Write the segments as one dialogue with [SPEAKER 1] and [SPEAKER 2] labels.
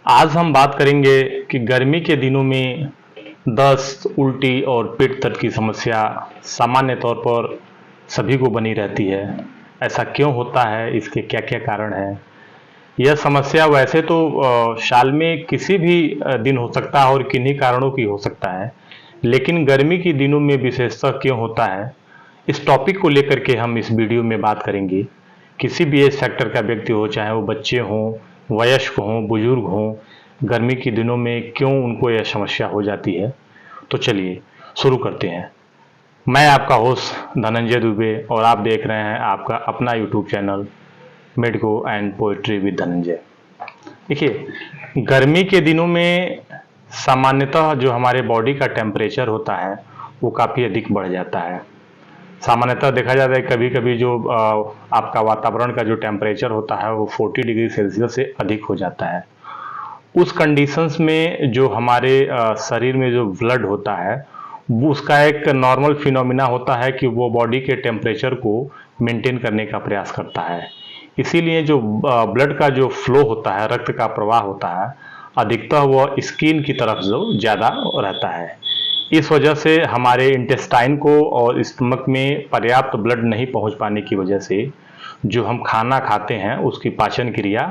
[SPEAKER 1] आज हम बात करेंगे कि गर्मी के दिनों में दस्त, उल्टी और पेट दर्द की समस्या सामान्य तौर पर सभी को बनी रहती है। ऐसा क्यों होता है? इसके क्या-क्या कारण हैं? यह समस्या वैसे तो साल में किसी भी दिन हो सकता है और किन्हीं कारणों की हो सकता है। लेकिन गर्मी के दिनों में विशेषतः क्यों होता है? इस टॉपिक को लेकर के हम इस वीडियो में बात करेंगे। किसी भी एज सेक्टर का व्यक्ति हो, चाहे वो बच्चे हों, वयस्क हों, बुजुर्ग हों, गर्मी के दिनों में क्यों उनको यह समस्या हो जाती है। तो चलिए शुरू करते हैं। मैं आपका होस्ट धनंजय दुबे और आप देख रहे हैं आपका अपना YouTube channel medico and poetry with Dhananjay. देखिए, गर्मी के दिनों में सामान्यतः जो हमारे बॉडी का टेम्परेचर होता है वो काफ़ी अधिक बढ़ जाता है। सामान्यतः देखा जाता है कभी कभी जो आपका वातावरण का जो टेम्परेचर होता है वो 40 डिग्री सेल्सियस से अधिक हो जाता है। उस कंडीशंस में जो हमारे शरीर में जो ब्लड होता है वो उसका एक नॉर्मल फिनोमिना होता है कि वो बॉडी के टेम्परेचर को मेंटेन करने का प्रयास करता है। इसीलिए जो ब्लड का जो फ्लो होता है, रक्त का प्रवाह होता है, अधिकतर वह स्किन की तरफ जो ज़्यादा रहता है। इस वजह से हमारे इंटेस्टाइन को और स्टमक में पर्याप्त ब्लड नहीं पहुंच पाने की वजह से जो हम खाना खाते हैं उसकी पाचन क्रिया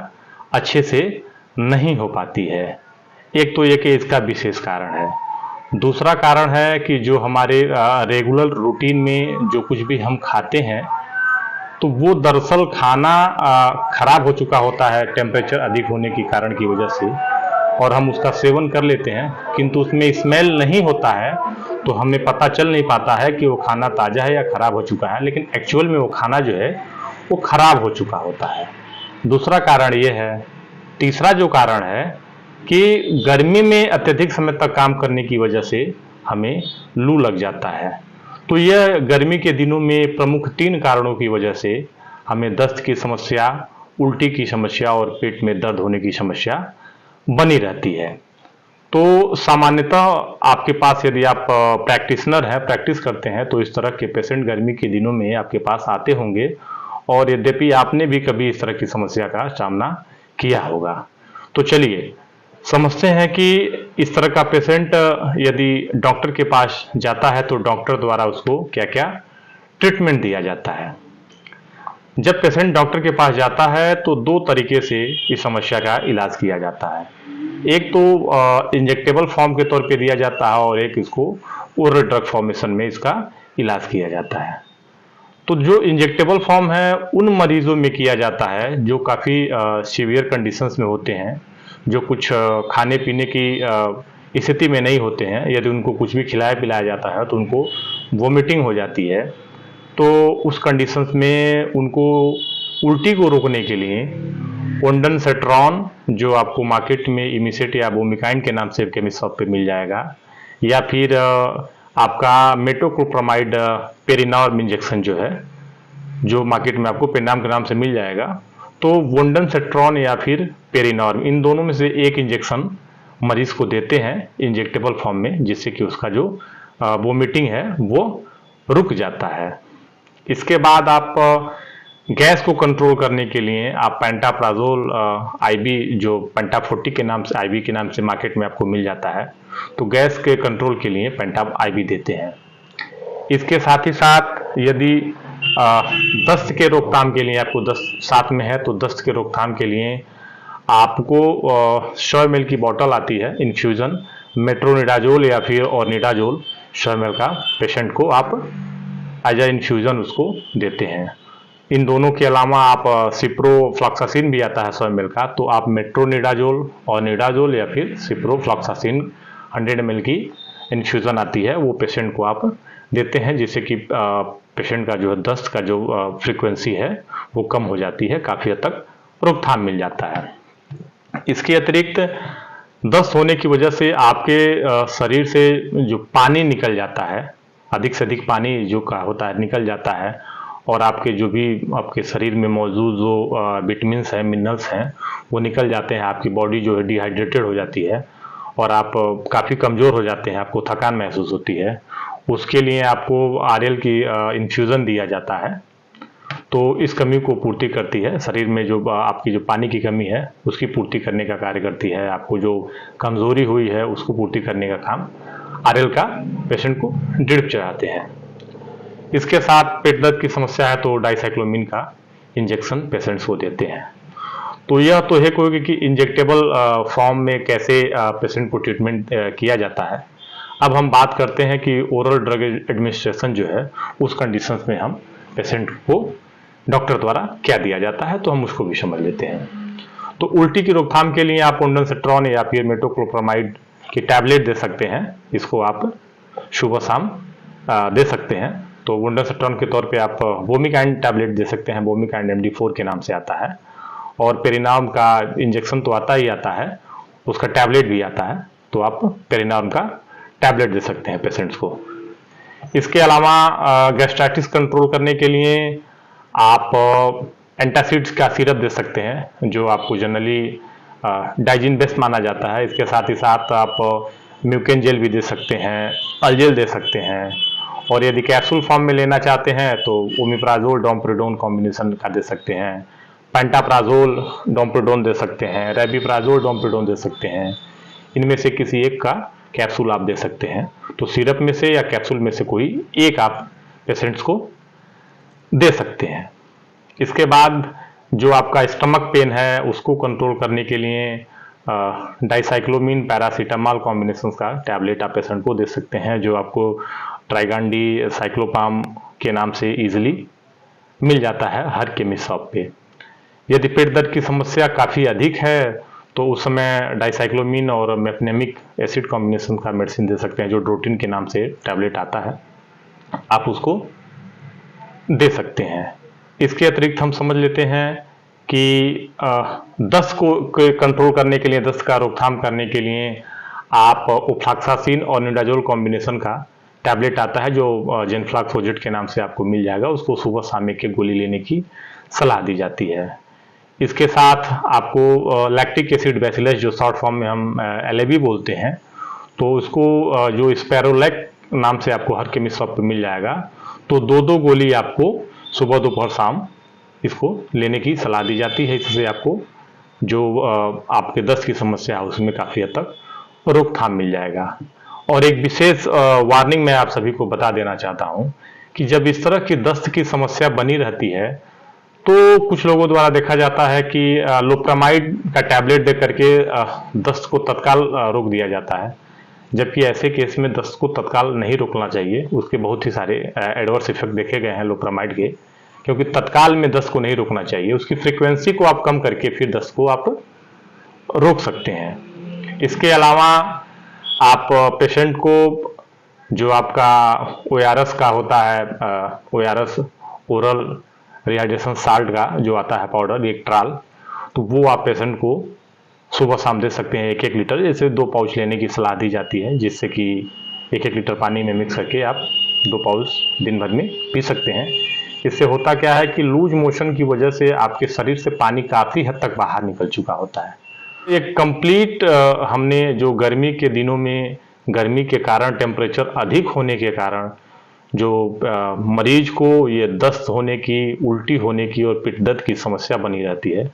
[SPEAKER 1] अच्छे से नहीं हो पाती है। एक तो ये कि इसका विशेष कारण है। दूसरा कारण है कि जो हमारे रेगुलर रूटीन में जो कुछ भी हम खाते हैं तो वो दरअसल खाना खराब हो चुका होता है टेम्परेचर अधिक होने के कारण की वजह से, और हम उसका सेवन कर लेते हैं किंतु उसमें स्मेल नहीं होता है तो हमें पता चल नहीं पाता है कि वो खाना ताज़ा है या ख़राब हो चुका है, लेकिन एक्चुअल में वो खाना जो है वो ख़राब हो चुका होता है। दूसरा कारण ये है। तीसरा जो कारण है कि गर्मी में अत्यधिक समय तक काम करने की वजह से हमें लू लग जाता है। तो यह गर्मी के दिनों में प्रमुख 3 कारणों की वजह से हमें दस्त की समस्या, उल्टी की समस्या और पेट में दर्द होने की समस्या बनी रहती है। तो सामान्यतः आपके पास यदि आप प्रैक्टिशनर हैं, प्रैक्टिस करते हैं, तो इस तरह के पेशेंट गर्मी के दिनों में आपके पास आते होंगे और यद्यपि आपने भी कभी इस तरह की समस्या का सामना किया होगा। तो चलिए समझते हैं कि इस तरह का पेशेंट यदि डॉक्टर के पास जाता है तो डॉक्टर द्वारा उसको क्या क्या ट्रीटमेंट दिया जाता है। जब पेशेंट डॉक्टर के पास जाता है तो 2 तरीके से इस समस्या का इलाज किया जाता है। एक तो इंजेक्टेबल फॉर्म के तौर पे दिया जाता है और एक इसको ओरल ड्रग फॉर्मेशन में इसका इलाज किया जाता है। तो जो इंजेक्टेबल फॉर्म है उन मरीजों में किया जाता है जो काफ़ी सीवियर कंडीशंस में होते हैं, जो कुछ खाने पीने की स्थिति में नहीं होते हैं। यदि उनको कुछ भी खिलाया पिलाया जाता है तो उनको वोमिटिंग हो जाती है। तो उस कंडीशंस में उनको उल्टी को रोकने के लिए ओंडानसेट्रॉन, जो आपको मार्केट में इमिसेट या वोमिकाइन के नाम से केमिस्ट शॉप पे मिल जाएगा, या फिर आपका मेटोक्लोप्रामाइड पेरिनॉर्म इंजेक्शन जो है, जो मार्केट में आपको पेनाम के नाम से मिल जाएगा। तो वोंडानसेट्रॉन या फिर पेरिनॉर्म, इन दोनों में से एक इंजेक्शन मरीज को देते हैं इंजेक्टेबल फॉर्म में, जिससे कि उसका जो वोमिटिंग है वो रुक जाता है। इसके बाद आप गैस को कंट्रोल करने के लिए आप पेंटाप्राजोल आईबी, जो पेंटा 40 के नाम से आईबी के नाम से मार्केट में आपको मिल जाता है, तो गैस के कंट्रोल के लिए पेंटा आईबी देते हैं। इसके साथ ही साथ यदि दस्त के रोकथाम के लिए, आपको दस्त साथ में है तो दस्त के रोकथाम के लिए आपको 100 ml की बोतल आती है इन्फ्यूज़न मेट्रोनिडाजोल या फिर ऑर्निडाजोल, 100 ml का पेशेंट को आप एज ए इन्फ्यूज़न उसको देते हैं। इन दोनों के अलावा आप सिप्रोफ्लॉक्सासिन भी आता है 100 ml का, तो आप मेट्रोनिडाजोल और निडाजोल या फिर सिप्रोफ्लॉक्सासिन 100 ml की इन्फ्यूज़न आती है, वो पेशेंट को आप देते हैं, जिससे कि पेशेंट का जो दस्त का जो फ्रीक्वेंसी है वो कम हो जाती है, काफ़ी हद तक रोकथाम मिल जाता है। इसके अतिरिक्त दस्त होने की वजह से आपके शरीर से जो पानी निकल जाता है, अधिक से अधिक पानी जो का होता है निकल जाता है, और आपके जो भी आपके शरीर में मौजूद जो विटामिन्स हैं, मिनरल्स हैं, वो निकल जाते हैं। आपकी बॉडी जो है डिहाइड्रेटेड हो जाती है और आप काफ़ी कमज़ोर हो जाते हैं, आपको थकान महसूस होती है। उसके लिए आपको आरएल की इन्फ्यूज़न दिया जाता है। तो इस कमी को पूर्ति करती है। शरीर में जो आपकी जो पानी की कमी है उसकी पूर्ति करने का कार्य करती है। आपको जो कमज़ोरी हुई है उसको पूर्ति करने का काम आरएल का पेशेंट को ड्रिप चढ़ाते हैं। इसके साथ पेट दर्द की समस्या है तो डाइसाइक्लोमिन का इंजेक्शन पेशेंट्स को देते हैं। तो यह तो है कोई कि इंजेक्टेबल फॉर्म में कैसे पेशेंट को ट्रीटमेंट किया जाता है। अब हम बात करते हैं कि ओरल ड्रग एडमिनिस्ट्रेशन जो है उस कंडीशंस में हम पेशेंट को डॉक्टर द्वारा क्या दिया जाता है, तो हम उसको भी समझ लेते हैं। तो उल्टी की रोकथाम के लिए आप ओंडासेट्रॉन या फिर मेटोक्लोप्रामाइड की टैबलेट दे सकते हैं। इसको आप सुबह शाम दे सकते हैं। तो ओंडासेट्रॉन के तौर पे आप वोमिकाइन टैबलेट दे सकते हैं, वोमिकाइन MD4 के नाम से आता है। और पेरिनार्म का इंजेक्शन तो आता ही आता है, उसका टैबलेट भी आता है, तो आप पेरिनार्म का टैबलेट दे सकते हैं पेशेंट्स को। इसके अलावा गैस्ट्राइटिस कंट्रोल करने के लिए आप एंटासिड्स का सिरप दे सकते हैं, जो आपको जनरली डाइजिन बेस्ट माना जाता है। इसके साथ ही साथ आप म्यूकेन जेल भी दे सकते हैं, अलजेल दे सकते हैं। और यदि कैप्सूल फॉर्म में लेना चाहते हैं तो ओमिप्राजोल डोमप्रिडोन कॉम्बिनेशन का दे सकते हैं, पेंटाप्राजोल डोमप्रिडोन दे सकते हैं, रेबिप्राजोल डोमप्रिडोन दे सकते हैं। इनमें से किसी एक का कैप्सूल आप दे सकते हैं। तो सिरप में से या कैप्सूल में से कोई एक आप पेशेंट्स को दे सकते हैं। इसके बाद जो आपका स्टमक पेन है उसको कंट्रोल करने के लिए डाइसाइक्लोमिन पैरासीटामॉल कॉम्बिनेशन का टैबलेट आप पेशेंट को दे सकते हैं, जो आपको ट्राइगांडी साइक्लोपाम के नाम से इजीली मिल जाता है हर केमिस्ट शॉप पे। यदि पेट दर्द की समस्या काफ़ी अधिक है तो उस समय डाइसाइक्लोमिन और मेफनेमिक एसिड कॉम्बिनेशन का मेडिसिन दे सकते हैं, जो ड्रोटिन के नाम से टैबलेट आता है, आप उसको दे सकते हैं। इसके अतिरिक्त हम समझ लेते हैं कि दस्त को कंट्रोल करने के लिए, दस्त का रोकथाम करने के लिए आप ओफ्लॉक्सासिन और निडाजोल कॉम्बिनेशन का टैबलेट आता है, जो जेनफ्लॉक्सोजेट के नाम से आपको मिल जाएगा। उसको सुबह शाम एक गोली लेने की सलाह दी जाती है। इसके साथ आपको लैक्टिक एसिड बैसिलस, जो शॉर्ट फॉर्म में हम LAB बोलते हैं, तो उसको जो स्पैरोलैक नाम से आपको हर केमिस्ट शॉप पे मिल जाएगा। तो 2-2 गोली आपको सुबह दोपहर शाम इसको लेने की सलाह दी जाती है। इससे आपको जो आपके दस्त की समस्या है उसमें काफ़ी हद तक रोकथाम मिल जाएगा। और एक विशेष वार्निंग मैं आप सभी को बता देना चाहता हूँ कि जब इस तरह की दस्त की समस्या बनी रहती है तो कुछ लोगों द्वारा देखा जाता है कि लोप्रामाइड का टैबलेट दे करके दस्त को तत्काल रोक दिया जाता है, जबकि ऐसे केस में दस्त को तत्काल नहीं रोकना चाहिए। उसके बहुत ही सारे एडवर्स इफेक्ट देखे गए हैं लोप्रामाइड के, क्योंकि तत्काल में दस्त को नहीं रोकना चाहिए। उसकी फ्रीक्वेंसी को आप कम करके फिर दस्त को आप रोक सकते हैं। इसके अलावा आप पेशेंट को जो आपका ORS का होता है, ORS ओरल रिहाइड्रेशन साल्ट का जो आता है पाउडर, एक ट्राल, तो वो आप पेशेंट को सुबह शाम दे सकते हैं 1-1 लीटर। जैसे 2 पाउच लेने की सलाह दी जाती है, जिससे कि 1-1 लीटर पानी में मिक्स करके आप 2 पाउच दिन भर में पी सकते हैं। इससे होता क्या है कि लूज मोशन की वजह से आपके शरीर से पानी काफ़ी हद तक बाहर निकल चुका होता है। एक कंप्लीट हमने जो गर्मी के दिनों में, गर्मी के कारण, टेम्परेचर अधिक होने के कारण जो मरीज को ये दस्त होने की, उल्टी होने की और पेट दर्द की समस्या बनी रहती है,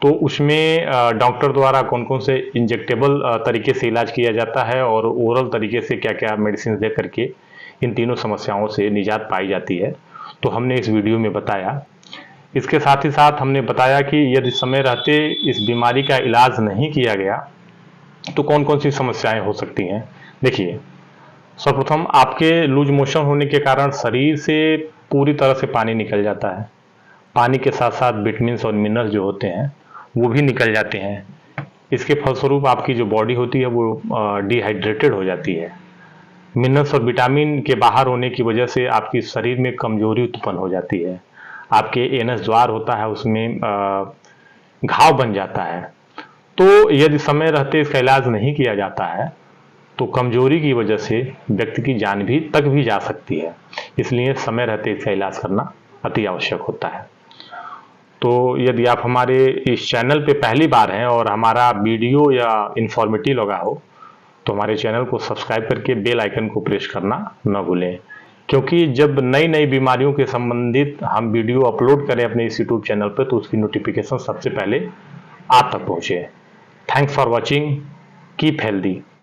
[SPEAKER 1] तो उसमें डॉक्टर द्वारा कौन कौन से इंजेक्टेबल तरीके से इलाज किया जाता है और ओरल तरीके से क्या क्या मेडिसिन दे करके इन तीनों समस्याओं से निजात पाई जाती है, तो हमने इस वीडियो में बताया। इसके साथ ही साथ हमने बताया कि यदि समय रहते इस बीमारी का इलाज नहीं किया गया तो कौन कौन सी समस्याएं हो सकती हैं। देखिए, सर्वप्रथम आपके लूज मोशन होने के कारण शरीर से पूरी तरह से पानी निकल जाता है। पानी के साथ साथ विटामिन्स और मिनरल्स जो होते हैं वो भी निकल जाते हैं। इसके फलस्वरूप आपकी जो बॉडी होती है वो डिहाइड्रेटेड हो जाती है। मिनरल्स और विटामिन के बाहर होने की वजह से आपकी शरीर में कमजोरी उत्पन्न हो जाती है। आपके एनस द्वार होता है उसमें घाव बन जाता है। तो यदि समय रहते इसका इलाज नहीं किया जाता है तो कमजोरी की वजह से व्यक्ति की जान भी तक भी जा सकती है। इसलिए समय रहते इसका इलाज करना अति आवश्यक होता है। तो यदि आप हमारे इस चैनल पे पहली बार हैं और हमारा वीडियो या इन्फॉर्मेटिव लगा हो तो हमारे चैनल को सब्सक्राइब करके बेल आइकन को प्रेस करना न भूलें। क्योंकि जब नई नई बीमारियों के संबंधित हम वीडियो अपलोड करें अपने इस यूट्यूब चैनल पर तो उसकी नोटिफिकेशन सबसे पहले आप तक पहुँचे। Thanks for watching, keep healthy.